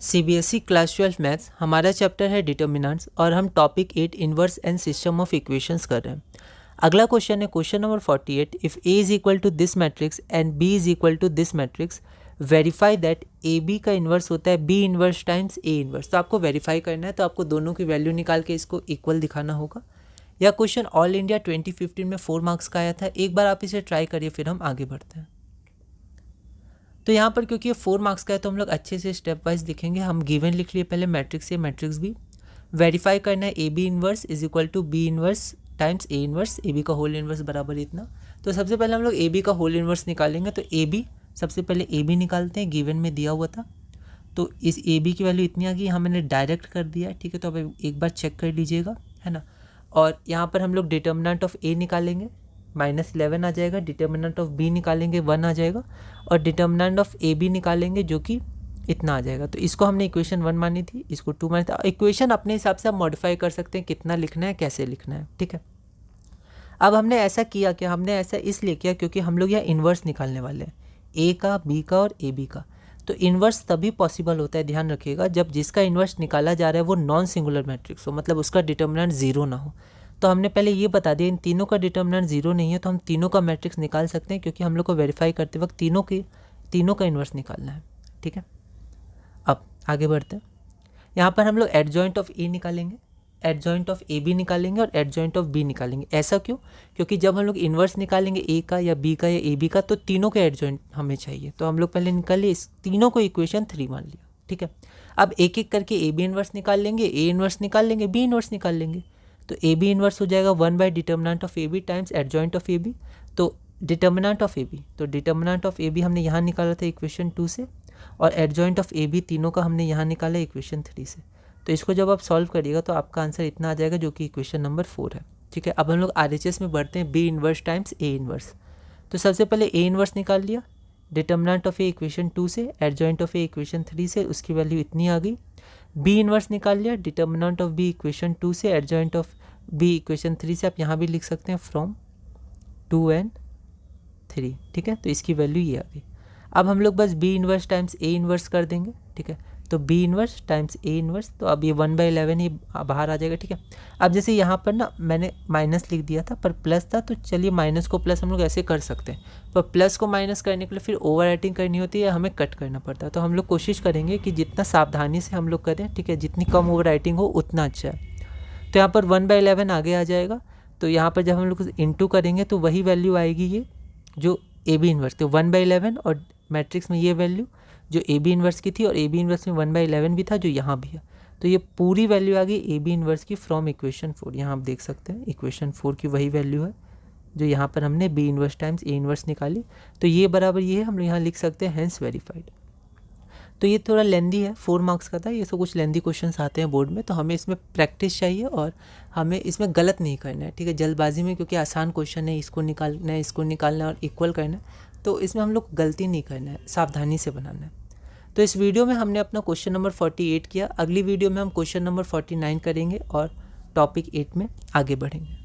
CBSE class 12 maths हमारा chapter है determinants और हम topic 8 inverse and system of equations कर रहे हैं। अगला क्वेश्चन है question number 48। If A is equal to this matrix and B is equal to this matrix verify that A B का इन्वर्स होता है B inverse times A inverse. तो आपको वेरीफाई करना है, तो आपको दोनों की वैल्यू निकाल के इसको इक्वल दिखाना होगा। यह क्वेश्चन ऑल इंडिया 2015 में 4 मार्क्स का आया था। एक बार आप इसे ट्राई करिए, फिर हम आगे बढ़ते हैं। तो यहाँ पर क्योंकि ये 4 मार्क्स का है तो हम लोग अच्छे से स्टेप वाइज लिखेंगे। हम गिवन लिख लिए पहले matrix A matrix B. Verify करना है A B inverse is equal to B inverse times A inverse, A B का होल इन्वर्स बराबर इतना। तो सबसे पहले हम लोग ए बी का होल इन्वर्स निकालेंगे। तो ए बी सबसे पहले ए बी निकालते हैं, गिवन में दिया हुआ था। तो इस ए बी की वैल्यू इतनी आ गई, यहाँ मैंने डायरेक्ट कर दिया, ठीक है। तो अब एक बार चेक कर लीजिएगा, है ना। और यहाँ पर हम लोग डिटर्मिनेंट ऑफ ए निकालेंगे, -11 आ जाएगा। डिटर्मिनेंट ऑफ बी निकालेंगे 1 आ जाएगा। और डिटर्मिनेंट ऑफ ए बी निकालेंगे जो कि इतना आ जाएगा। तो इसको हमने इक्वेशन 1 मानी थी, इसको 2 मानी था। इक्वेशन अपने हिसाब से आप मॉडिफाई कर सकते हैं, कितना लिखना है कैसे लिखना है, ठीक है। अब हमने ऐसा किया कि हमने ऐसा इसलिए किया क्योंकि हम लोग यहाँ इन्वर्स निकालने वाले हैं, ए का, बी का और ए बी का। तो इन्वर्स तभी पॉसिबल होता है, ध्यान रखिएगा, जब जिसका इन्वर्स निकाला जा रहा है वो नॉन सिंगुलर मैट्रिक्स हो, मतलब उसका डिटर्मिनेंट 0 ना हो। तो हमने पहले ये बता दिया इन तीनों का डिटर्मिनेंट 0 नहीं है, तो हम तीनों का मैट्रिक्स निकाल सकते हैं, क्योंकि हम लोग को वेरीफाई करते वक्त तीनों का इन्वर्स निकालना है, ठीक है। अब आगे बढ़ते हैं। यहाँ पर हम लोग एडजॉइंट ऑफ ए निकालेंगे, एडजॉइंट ऑफ ए बी निकालेंगे और एडजॉइंट ऑफ बी निकालेंगे। ऐसा क्यों? क्योंकि जब हम लोग इन्वर्स निकालेंगे ए का या बी का या ए बी का, तो तीनों के एडजॉइंट हमें चाहिए। तो हम लोग पहले निकाल लिए, इस तीनों को इक्वेशन 3 मान लिया, ठीक है। अब एक एक करके ए बी इन्वर्स निकाल लेंगे, ए इन्वर्स निकाल लेंगे, बी इन्वर्स निकाल लेंगे। तो ए बी इन्वर्स हो जाएगा 1 by determinant of A B times adjoint of A B. तो डिटर्मिनेंट ऑफ ए बी, तो डिटर्मिनेंट ऑफ ए बी हमने यहाँ निकाला था इक्वेशन 2 से, और एडजॉइंट ऑफ ए बी तीनों का हमने यहाँ निकाला इक्वेशन 3 से। तो इसको जब आप सॉल्व करिएगा तो आपका आंसर इतना आ जाएगा, जो कि इक्वेशन नंबर 4 है, ठीक है। अब हम लोग RHS में बढ़ते हैं, B inverse times A inverse. तो सबसे पहले ए इन्वर्स निकाल लिया, डिटर्मिनेंट ऑफ ए इक्वेशन 2 से, एडजॉइंट ऑफ ए इक्वेशन 3 से, उसकी वैल्यू इतनी आ गई। बी इन्वर्स निकाल लिया, डिटर्मिनेंट ऑफ बी इक्वेशन 2 से, एडजॉइंट ऑफ बी इक्वेशन 3 से। आप यहाँ भी लिख सकते हैं फ्रॉम 2 and 3, ठीक है। तो इसकी वैल्यू ये आ गई। अब हम लोग बस B inverse times A inverse कर देंगे, ठीक है। तो B inverse times A inverse, तो अब ये 1/11 ये बाहर आ जाएगा, ठीक है। अब जैसे यहाँ पर ना मैंने माइनस लिख दिया था पर प्लस था, तो चलिए माइनस को प्लस हम लोग ऐसे कर सकते हैं। पर प्लस को माइनस करने के लिए फिर ओवर राइटिंग करनी होती है, हमें कट करना पड़ता है। तो हम लोग कोशिश करेंगे कि जितना सावधानी से हम लोग करें, ठीक है, जितनी कम ओवर राइटिंग हो उतना अच्छा है। तो यहाँ पर 1/11 आगे आ जाएगा। तो यहाँ पर जब हम लोग इंटू करेंगे तो वही वैल्यू आएगी, ये जो ए बी इन्वर्स, तो 1/11 और मैट्रिक्स में ये वैल्यू जो ए बी इन्वर्स की थी, और ए बी इन्वर्स में 1/11 भी था जो यहाँ भी है। तो ये पूरी वैल्यू आ गई ए बी इन्वर्स की फ्रॉम इक्वेशन 4। यहाँ आप देख सकते हैं इक्वेशन 4 की वही वैल्यू है जो यहाँ पर हमने B inverse times A inverse निकाली। तो ये बराबर ये है, हम लोग यहाँ लिख सकते हैं हैंस वेरीफाइड। तो ये थोड़ा लेंदी है, 4 मार्क्स का था। ये सब कुछ लेंदी क्वेश्चंस आते हैं बोर्ड में, तो हमें इसमें प्रैक्टिस चाहिए और हमें इसमें गलत नहीं करना है, ठीक है, जल्दबाजी में, क्योंकि आसान क्वेश्चन है, इसको निकालना है, इसको निकालना है और इक्वल करना है। तो इसमें हम लोग गलती नहीं करना है, सावधानी से बनाना है। तो इस वीडियो में हमने अपना क्वेश्चन नंबर 48 किया। अगली वीडियो में हम क्वेश्चन नंबर 49 करेंगे और टॉपिक 8 में आगे बढ़ेंगे।